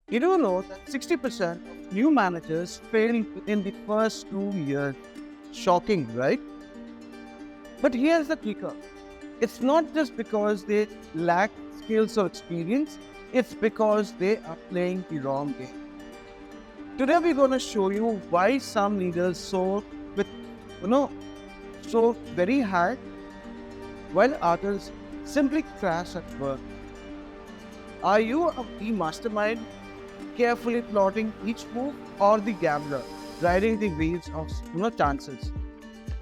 You do know that 60% of new managers fail within the first 2 years. Shocking, right? But here's the kicker. It's not just because they lack skills or experience, it's because they are playing the wrong game. Today we're going to show you why some leaders soar with, you know, so very high while others simply crash at work. Are you the mastermind carefully plotting each move or the gambler riding the waves of chances?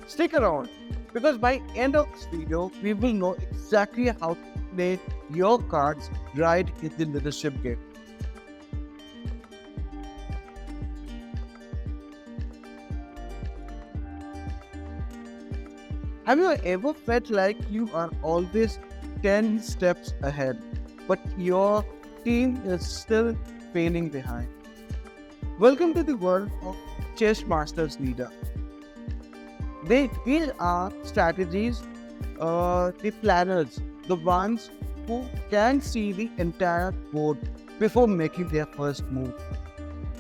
Stick around because by end of this video we will know exactly how to play your cards right in the leadership game. Have you ever felt like you are always 10 steps ahead, but your team is still failing behind? Welcome to the world of Chess Masters Leader. These are strategies, the planners, the ones who can see the entire board before making their first move.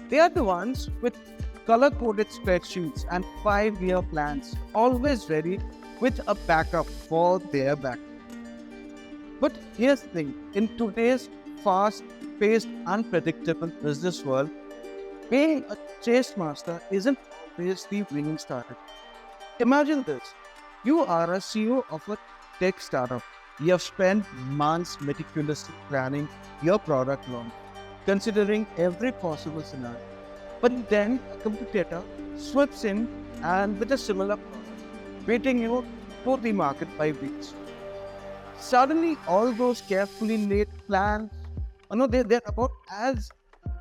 They are the ones with color-coded spreadsheets and 5-year plans, always ready with a backup for their back. But here's the thing, in today's fast-paced, unpredictable business world, being a chess master isn't always the winning strategy. Imagine this. You are a CEO of a tech startup. You have spent months meticulously planning your product launch, considering every possible scenario. But then a competitor swoops in and with a similar product, beating you to the market by weeks. Suddenly, all those carefully laid plans, they're about as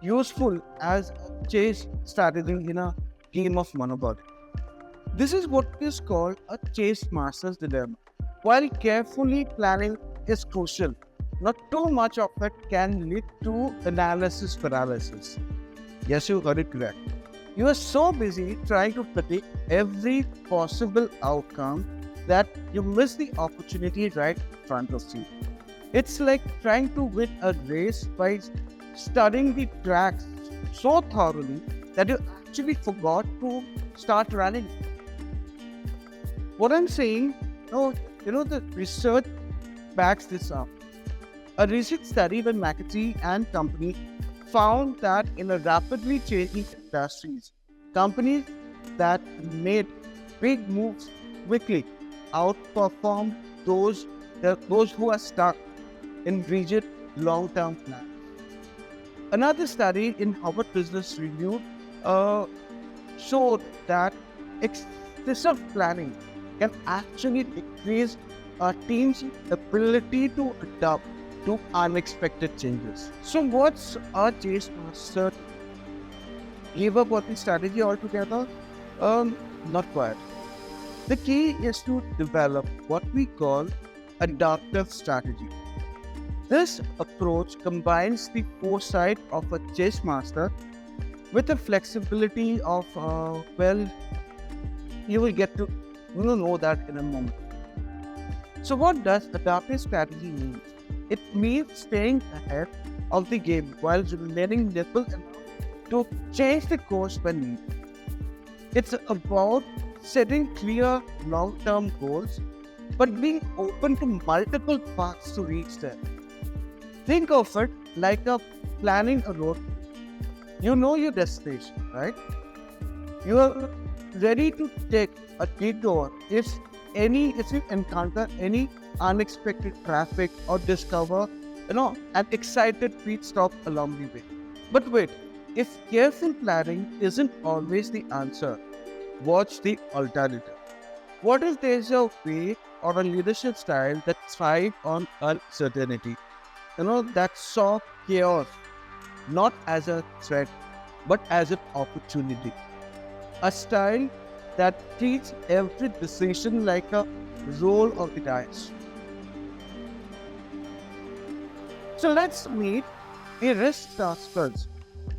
useful as a chase strategy in a game of Monopoly. This is what is called a chase master's dilemma. While carefully planning is crucial, not too much of it can lead to analysis paralysis. Yes, you heard it correct. You are so busy trying to predict every possible outcome that you miss the opportunity right in front of you. It's like trying to win a race by studying the tracks so thoroughly that you actually forgot to start running. What I'm saying, the research backs this up. A recent study by McKinsey and Company found that in a rapidly changing industries, companies that made big moves quickly outperform those who are stuck in rigid long-term plans. Another study in Harvard Business Review showed that excessive planning can actually decrease a team's ability to adapt to unexpected changes. So what's a chase master? Give up on the strategy altogether? Not quite. The key is to develop what we call adaptive strategy. This approach combines the foresight of a chess master with the flexibility of, you will get to know that in a moment. So what does adaptive strategy mean? It means staying ahead of the game while remaining nimble enough to change the course when needed. It's about setting clear long-term goals, but being open to multiple paths to reach them. Think of it like a planning a road. You know your destination, right? You are ready to take a detour if you encounter any unexpected traffic or discover an excited pit stop along the way. But wait, if careful planning isn't always the answer, watch the alternative. What if there's a way or a leadership style that thrives on uncertainty? That saw chaos not as a threat but as an opportunity. A style that treats every decision like a roll of the dice. So let's meet the risk takers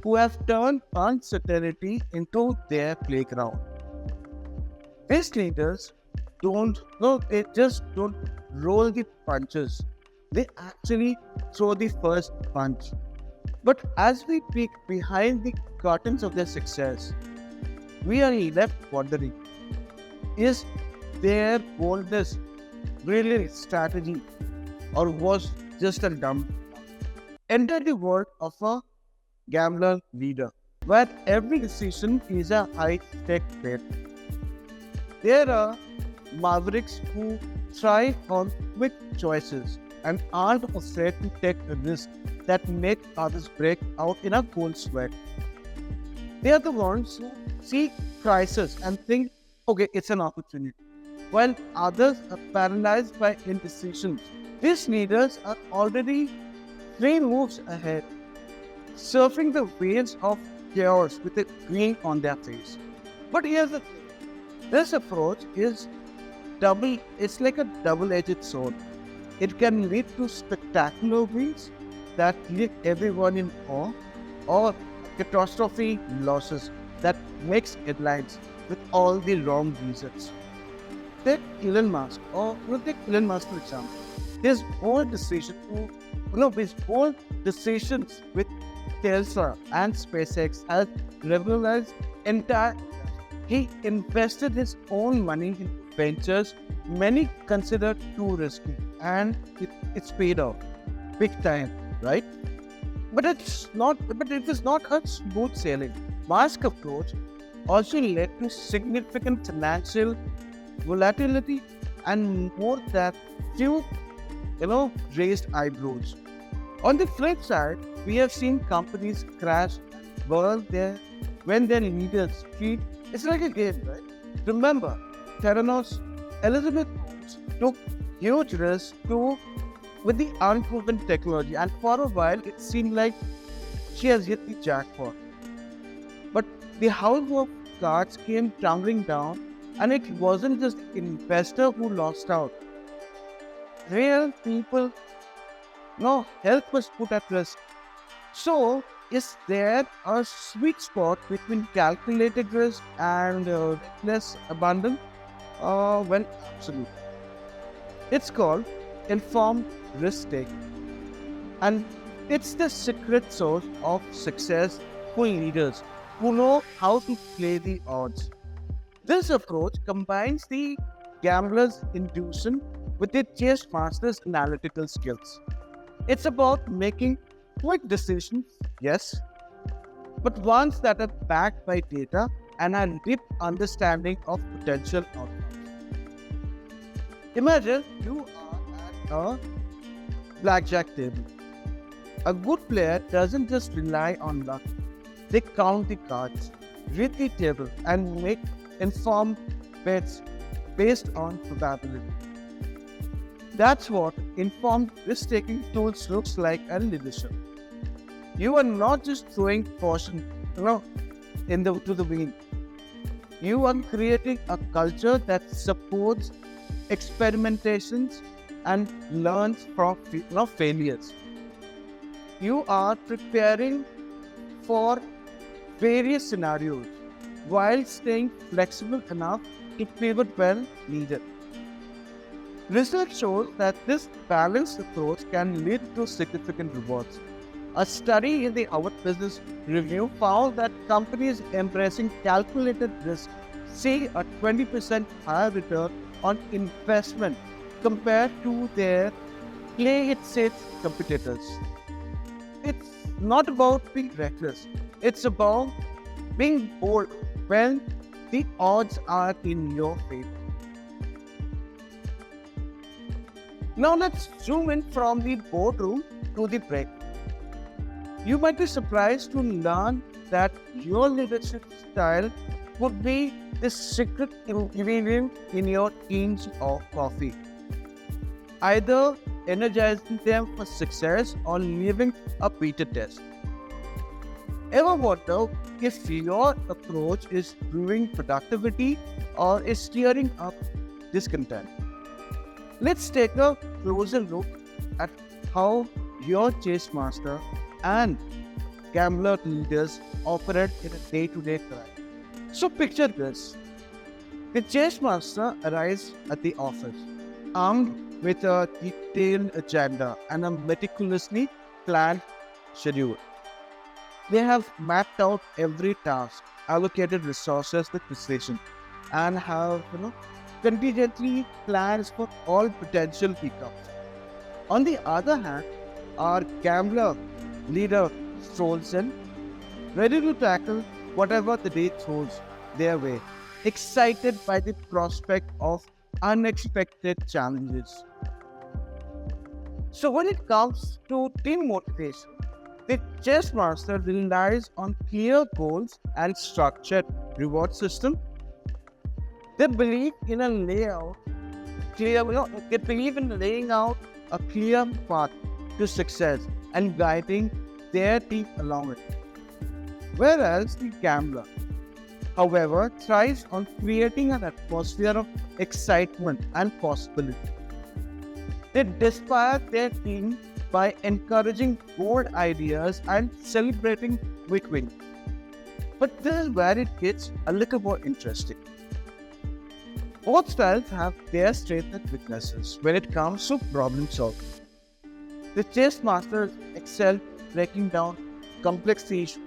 who have turned uncertainty into their playground. These leaders they just don't roll the punches. They actually throw the first punch. But as we peek behind the curtains of their success, we are left wondering, is their boldness really strategy or was just a dumb? Enter the world of a gambler leader, where every decision is a high-tech bet. There are mavericks who thrive on quick choices and aren't afraid to take a risk that make others break out in a cold sweat. They are the ones who see crisis and think, okay, it's an opportunity, while others are paralyzed by indecision. These leaders are already 3 moves ahead, surfing the waves of chaos with a grin on their face. But here's the thing. This approach is it's like a double-edged sword. It can lead to spectacular wins that leave everyone in awe, or catastrophe losses that makes headlines with all the wrong reasons. Take Elon Musk, or take Elon Musk for example. His bold decision to, his bold decisions with Tesla and SpaceX has revolutionized entire. He invested his own money in ventures many considered too risky, and it's paid off big time, right? But it is not a smooth sailing. Musk's approach also led to significant financial volatility and more than few, raised eyebrows. On the flip side, we have seen companies crash when their leaders treat. It's like a game, right? Remember, Theranos, Elizabeth Holmes took huge risks with the unproven technology, and for a while it seemed like she has hit the jackpot. But the house of cards came tumbling down, and it wasn't just the investor who lost out. Real people, no health was put at risk. So, is there a sweet spot between calculated risk and reckless abandon? Well, absolutely. It's called informed risk taking, and it's the secret sauce of successful leaders who know how to play the odds. This approach combines the gambler's intuition with the chess master's analytical skills. It's about making quick decisions, yes, but ones that are backed by data and a deep understanding of potential outcomes. Imagine you are at a blackjack table. A good player doesn't just rely on luck. They count the cards, read the table, and make informed bets based on probability. That's what informed risk-taking tools looks like in leadership. You are not just throwing caution, to the wind. You are creating a culture that supports experimentations and learns from failures. You are preparing for various scenarios while staying flexible enough to pivot when needed. Research shows that this balanced approach can lead to significant rewards. A study in the Harvard Business Review found that companies embracing calculated risk see a 20% higher return on investment compared to their play it safe competitors. It's not about being reckless, it's about being bold when the odds are in your favor. Now let's zoom in from the boardroom to the break. You might be surprised to learn that your leadership style could be the secret ingredient in your team's of coffee, either energizing them for success or leaving a beta test. Ever wonder if your approach is brewing productivity or is stirring up discontent? Let's take a closer look at how your chess master and gambler leaders operate in a day-to-day life. So picture this. The chess master arrives at the office, armed with a detailed agenda and a meticulously planned schedule. They have mapped out every task, allocated resources with precision, and have contingently plans for all potential hiccups. On the other hand, our gambler leader strolls in, ready to tackle whatever the day throws their way, excited by the prospect of unexpected challenges. So, when it comes to team motivation, the chess master relies on clear goals and structured reward system. They believe in a layout, they believe in laying out a clear path to success and guiding their team along it. Whereas the gambler, however, thrives on creating an atmosphere of excitement and possibility. They inspire their team by encouraging bold ideas and celebrating quick wins. But this is where it gets a little more interesting. Both styles have their strengths and weaknesses when it comes to problem solving. The chess masters excel breaking down complex issues,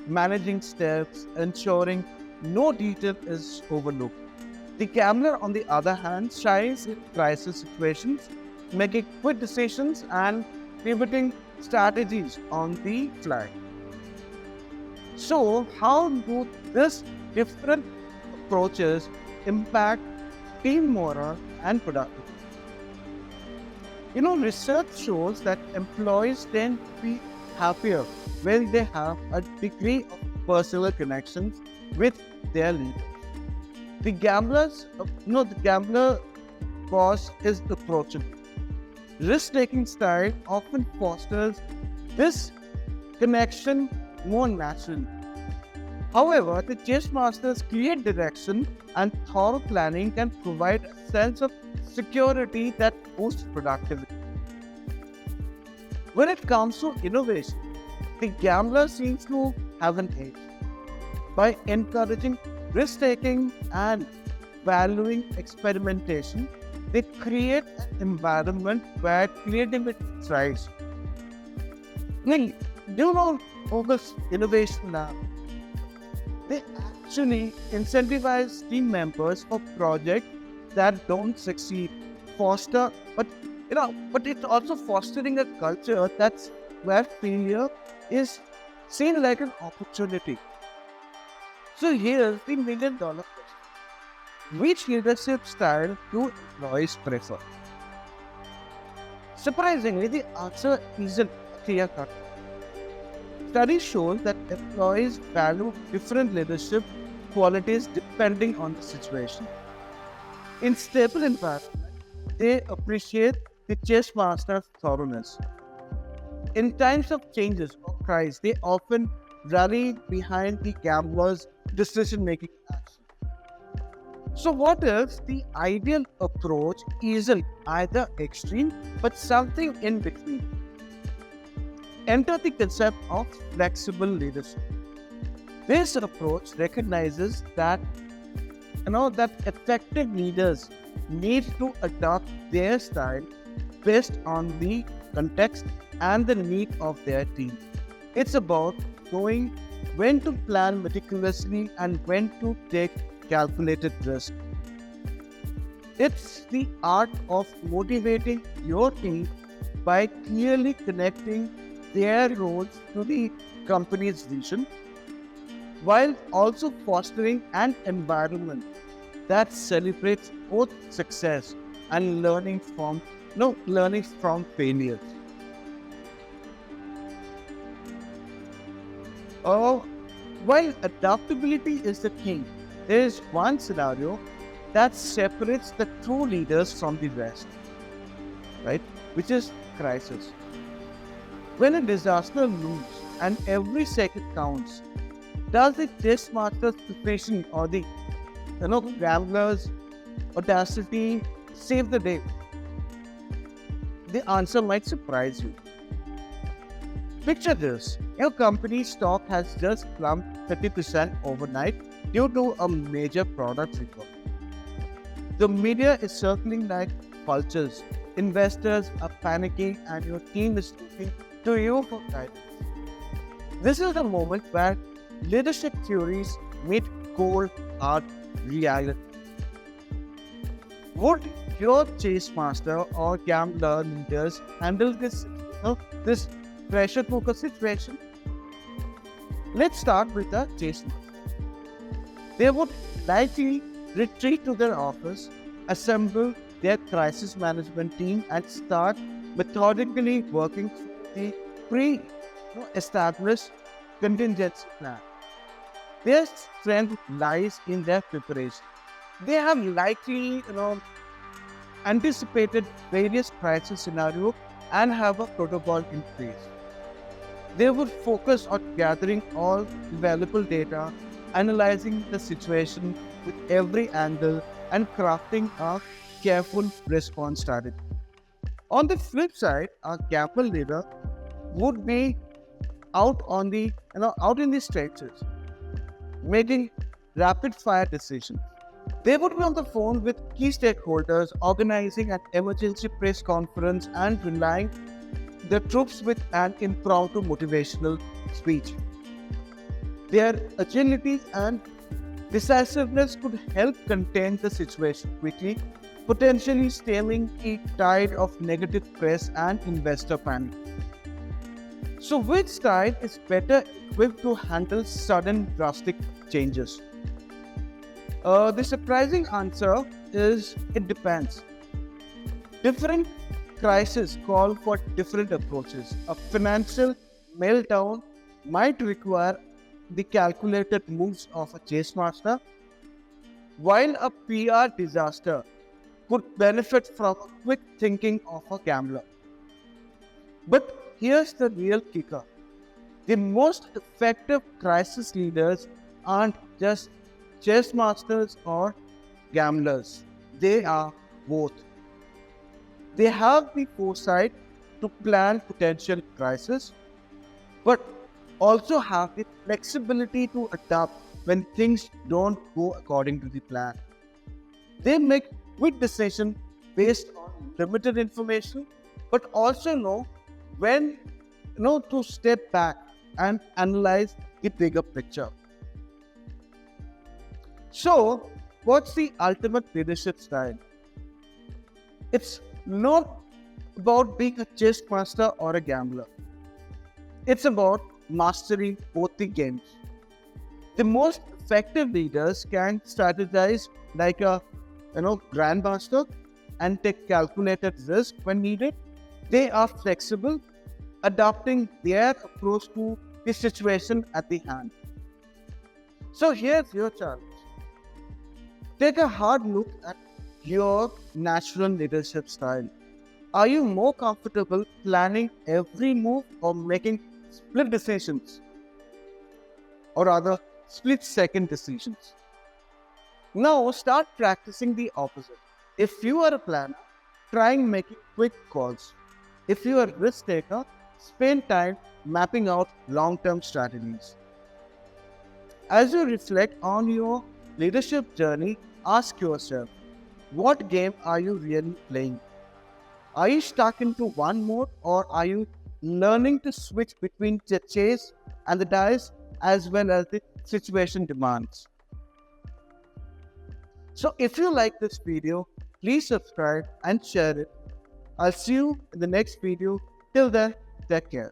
managing steps, ensuring no detail is overlooked. The gambler, on the other hand, shines in crisis situations, making quick decisions and pivoting strategies on the fly. So, how do these different approaches impact team morale and productivity? Research shows that employees tend to be happier when they have a degree of personal connections with their leaders. The gambler boss is approachable. Risk-taking style often fosters this connection more naturally. However, the chess master's clear direction and thorough planning can provide a sense of security that boosts productivity. When it comes to innovation, the gambler seems to have an edge. By encouraging risk-taking and valuing experimentation, they create an environment where creativity thrives. They do not focus innovation now. They actually incentivize team members for projects that don't succeed, but it's also fostering a culture that's where failure is seen like an opportunity. So here's the $1,000,000 question. Which leadership style do employees prefer? Surprisingly, the answer isn't clear cut. Studies show that employees value different leadership qualities depending on the situation. In stable environments, they appreciate the chess master's thoroughness. In times of changes or crisis, they often rally behind the gambler's decision-making action. So what if the ideal approach isn't either extreme but something in between? Enter the concept of flexible leadership. This approach recognizes that effective leaders need to adapt their style based on the context and the need of their team. It's about knowing when to plan meticulously and when to take calculated risks. It's the art of motivating your team by clearly connecting their roles to the company's vision, while also fostering an environment that celebrates both success and learning from failures. Uh, while adaptability is the key, there is one scenario that separates the true leaders from the rest, right? Which is crisis. When a disaster looms and every second counts, does the chess master's preparation or the gambler's audacity save the day? The answer might surprise you. Picture this: your company's stock has just plumped 30% overnight due to a major product recall. The media is circling like vultures. Investors are panicking and your team is looking to you for guidance. This is the moment where leadership theories meet cold, hard reality. Would your chase master or gambler leaders handle this pressure cooker situation? Let's start with the chase master. They would likely retreat to their office, assemble their crisis management team, and start methodically working through the pre-established contingency plan. Their strength lies in their preparation. They have likely, anticipated various crisis scenarios and have a protocol in place. They would focus on gathering all available data, analyzing the situation with every angle, and crafting a careful response strategy. On the flip side, a gamble leader would be out in the stretches, making rapid fire decisions. They would be on the phone with key stakeholders, organizing an emergency press conference, and relying the troops with an impromptu motivational speech. Their agility and decisiveness could help contain the situation quickly, potentially stemming the tide of negative press and investor panic. So, which style is better equipped to handle sudden drastic changes? The surprising answer is it depends. Different crises call for different approaches. A financial meltdown might require the calculated moves of a chase master, while a PR disaster could benefit from a quick thinking of a gambler. But here's the real kicker. The most effective crisis leaders aren't just chess masters or gamblers. They are both. They have the foresight to plan potential crises, but also have the flexibility to adapt when things don't go according to the plan. They make quick decisions based on limited information, but also know when to step back and analyze the bigger picture. So, what's the ultimate leadership style? It's not about being a chess master or a gambler. It's about mastering both the games. The most effective leaders can strategize like a grandmaster and take calculated risk when needed. They are flexible, adapting their approach to the situation at the hand. So here's your challenge. Take a hard look at your natural leadership style. Are you more comfortable planning every move or making split decisions? Or rather, split second decisions? Now start practicing the opposite. If you are a planner, try making quick calls. If you are a risk taker, spend time mapping out long-term strategies. As you reflect on your leadership journey, ask yourself, what game are you really playing? Are you stuck into one mode, or are you learning to switch between the chase and the dice as well as the situation demands? So if you like this video, please subscribe and share it. I'll see you in the next video. Till then, take care.